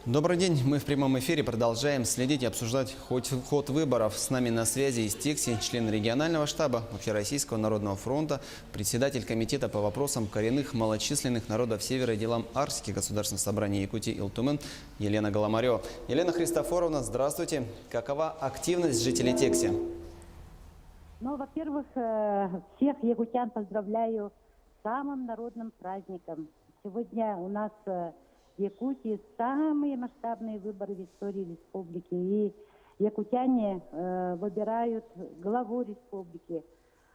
Добрый день. Мы в прямом эфире продолжаем следить и обсуждать ход выборов. С нами на связи из Тикси член регионального штаба Общероссийского народного фронта, председатель комитета по вопросам коренных малочисленных народов Севера и делам Арктики Государственного собрания Якутии Илтумен Елена Голомарева. Елена Христофоровна, здравствуйте. Какова активность жителей Текси? Ну, во-первых, всех якутян поздравляю с самым народным праздником. Сегодня у нас в Якутии самые масштабные выборы в истории республики. И якутяне выбирают главу республики,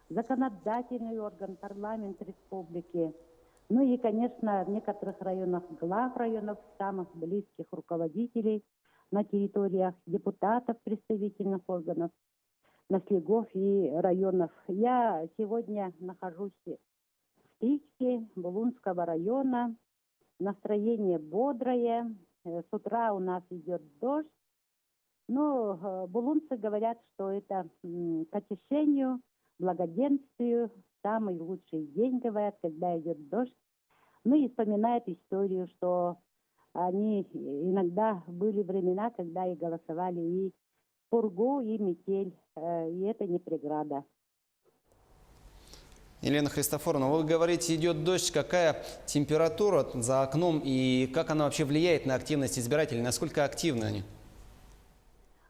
законодательный орган, парламент республики. Ну и, конечно, в некоторых районах глав районов, самых близких руководителей на территориях, депутатов представительных органов, наследников и районов. Я сегодня нахожусь в Тикси, Булунского района. Настроение бодрое. С утра у нас идет дождь. Но булунцы говорят, что это к очищению, благоденствию. Самый лучший день, говорят, когда идет дождь. Ну и вспоминают историю, что они иногда были времена, когда и голосовали и пургу, и метель. И это не преграда. Елена Христофоровна, вы говорите, идет дождь. Какая температура за окном и как она вообще влияет на активность избирателей? Насколько активны они?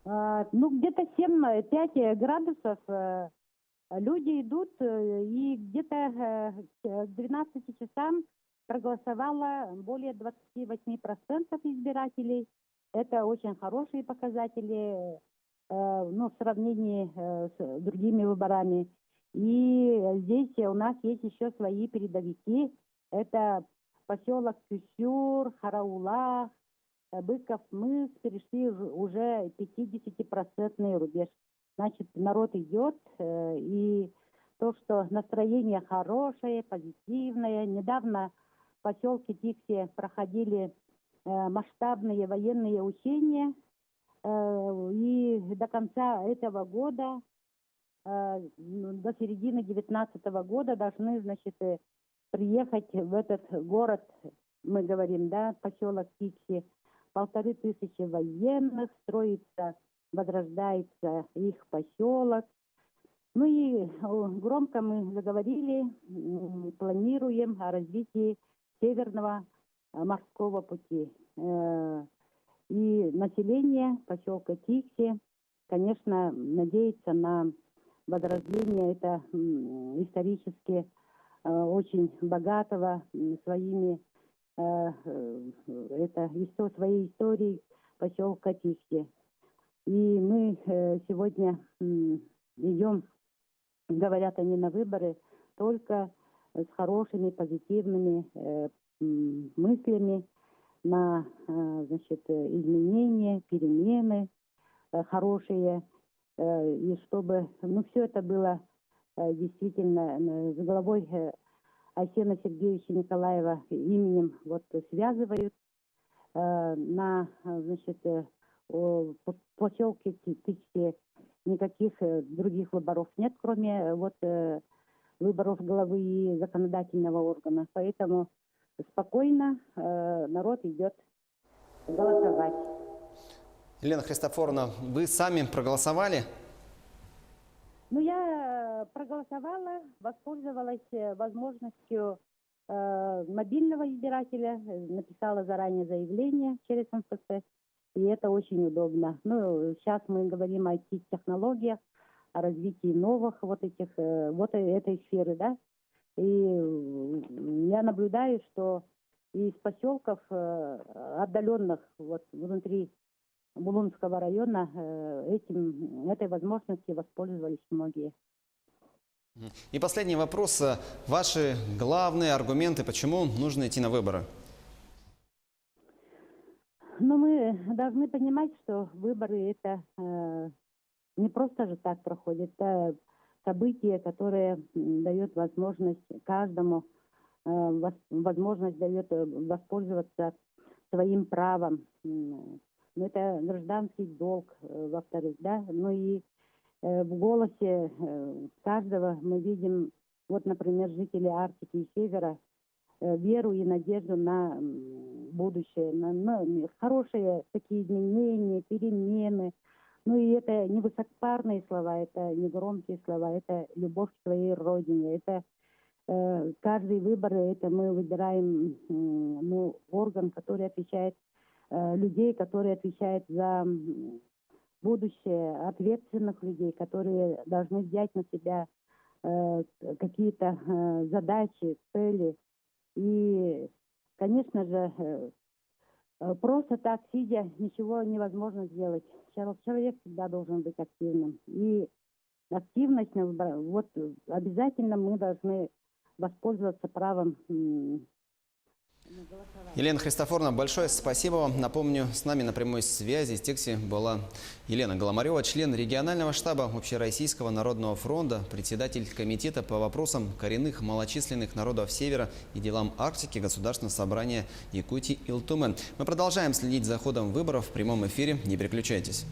Ну, где-то 7-5 градусов. Люди идут, и где-то к 12 часам проголосовало более 28% избирателей. Это очень хорошие показатели, ну, в сравнении с другими выборами. И здесь у нас есть еще свои передовики. Это поселок Кюсюр, Хараула, Быков мыс, перешли уже 50% рубеж. Значит, народ идет, и то, что настроение хорошее, позитивное. Недавно в поселке Тикси проходили масштабные военные учения, и до конца этого года, до середины 2019 года должны, значит, приехать в этот город, мы говорим, да, поселок Тикси, 1500 военных, строится, возрождается их поселок. Ну и громко мы заговорили, планируем о развитии Северного морского пути. И население поселка Тикси, конечно, надеется на возрождение это исторически очень богатого своими своей историей поселка Тикси. И мы сегодня идем, говорят они, на выборы только с хорошими, позитивными мыслями на, значит, изменения, перемены хорошие. И чтобы, ну, все это было действительно с главой Айсена Сергеевича Николаева именем вот связывают. На, значит, поселке Тикси никаких других выборов нет, кроме вот выборов главы и законодательного органа. Поэтому спокойно народ идет голосовать. Елена Христофоровна, вы сами проголосовали? Ну, я проголосовала, воспользовалась возможностью мобильного избирателя, написала заранее заявление через МФЦ, и это очень удобно. Ну, сейчас мы говорим о IT-технологиях, о развитии новых вот этих, вот этой сферы, да, и я наблюдаю, что из поселков отдаленных, вот внутри Булунского района, этой возможностью воспользовались многие. И последний вопрос. Ваши главные аргументы, почему нужно идти на выборы? Но мы должны понимать, что выборы это не просто же так проходит. Это событие, которое дает возможность каждому, возможность дает воспользоваться своим правом. Но это гражданский долг, во-вторых, да. Ну и в голосе каждого мы видим, вот, например, жители Арктики и Севера веру и надежду на будущее, на хорошие такие изменения, перемены. Ну и это не высокопарные слова, это не громкие слова, это любовь к своей родине, это каждый выбор, это мы выбираем орган, который отвечает, людей, которые отвечают за будущее, ответственных людей, которые должны взять на себя какие-то задачи, цели. И, конечно же, просто так, сидя, ничего невозможно сделать. Человек всегда должен быть активным. И активность, вот обязательно мы должны воспользоваться правом голосования. Елена Христофоровна, большое спасибо вам. Напомню, с нами на прямой связи из Тикси была Елена Голомарева, член регионального штаба Общероссийского народного фронта, председатель комитета по вопросам коренных малочисленных народов Севера и делам Арктики Государственного собрания Якутии Илтумен. Мы продолжаем следить за ходом выборов в прямом эфире. Не переключайтесь.